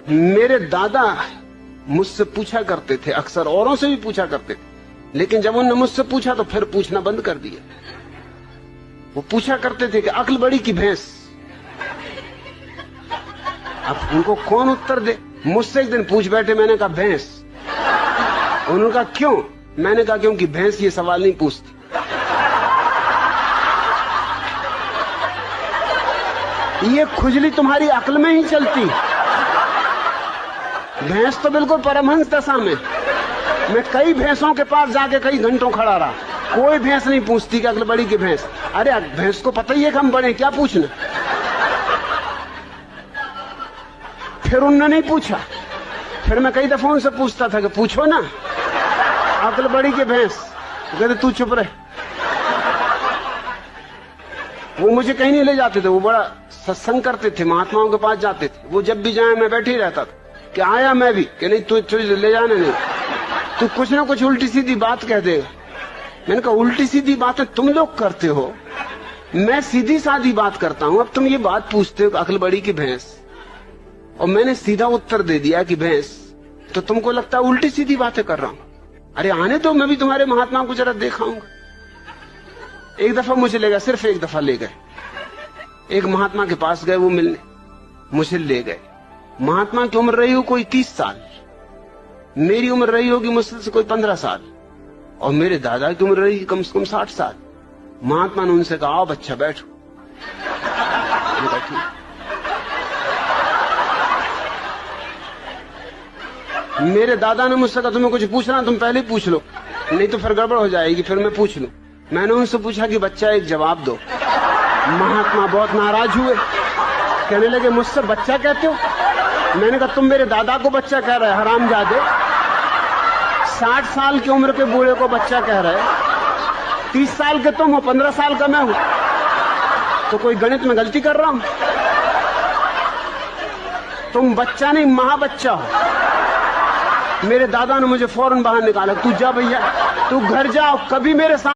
मेरे दादा मुझसे पूछा करते थे, अक्सर औरों से भी पूछा करते थे, लेकिन जब उन्होंने मुझसे पूछा तो फिर पूछना बंद कर दिया। वो पूछा करते थे कि अक्ल बड़ी की भैंस। अब उनको कौन उत्तर दे। मुझसे एक दिन पूछ बैठे, मैंने कहा भैंस। उन्होंने कहा क्यों? मैंने कहा क्योंकि भैंस ये सवाल नहीं पूछती। ये खुजली तुम्हारी अक्ल में ही चलती। भैंस तो बिल्कुल परमहंस दशा में। मैं कई भैंसों के पास जाके कई घंटों खड़ा रहा, कोई भैंस नहीं पूछती कि अक्ल बड़ी की भैंस। अरे भैंस को पता ही है कि हम बड़े, क्या पूछना। फिर उन्होंने नहीं पूछा। फिर मैं कई दफा उनसे पूछता था कि पूछो ना अक्ल बड़ी की भैंस। कहते तू चुप रहे। वो मुझे कहीं नहीं ले जाते थे, वो बड़ा सत्संग करते थे, महात्माओं के पास जाते थे। वो जब भी जाए मैं बैठे ही रहता था कि आया मैं भी, कि नहीं तू ले जाना नहीं, तू कुछ ना कुछ उल्टी सीधी बात कह देगा। मैंने कहा उल्टी सीधी बातें तुम लोग करते हो, मैं सीधी सादी बात करता हूं। अब तुम ये बात पूछते हो अक्ल बड़ी की भैंस, और मैंने सीधा उत्तर दे दिया कि भैंस, तो तुमको लगता है उल्टी सीधी बातें कर रहा हूं। अरे आने दो, मैं भी तुम्हारे महात्मा को जरा दिखाऊंगा। एक दफा मुझे ले गए, सिर्फ एक दफा ले गए। एक महात्मा के पास गए वो मिलने, मुझे ले गए। महात्मा की उम्र रही हो कोई 30 साल, मेरी उम्र रही होगी मुझसे से कोई 15 साल, और मेरे दादा की उम्र रही कम से कम 60 साल। महात्मा ने उनसे कहा आओ बच्चा बैठो। मेरे दादा ने मुझसे कहा तुम्हें कुछ पूछना तुम पहले ही पूछ लो, नहीं तो फिर गड़बड़ हो जाएगी, फिर मैं पूछ लूं। मैंने उनसे पूछा कि बच्चा एक जवाब दो। महात्मा बहुत नाराज हुए, कहने लगे मुझसे बच्चा कहते हो? मैंने कहा तुम मेरे दादा को बच्चा कह रहे हरामजादे, 60 साल की उम्र के बूढ़े को बच्चा कह रहे, 30 साल के तुम हो, 15 साल का मैं हूं, तो कोई गणित में गलती कर रहा हूं? तुम बच्चा नहीं महाबच्चा हो। मेरे दादा ने मुझे फौरन बाहर निकाला, तू जा भैया, तू घर जाओ, कभी मेरे साथ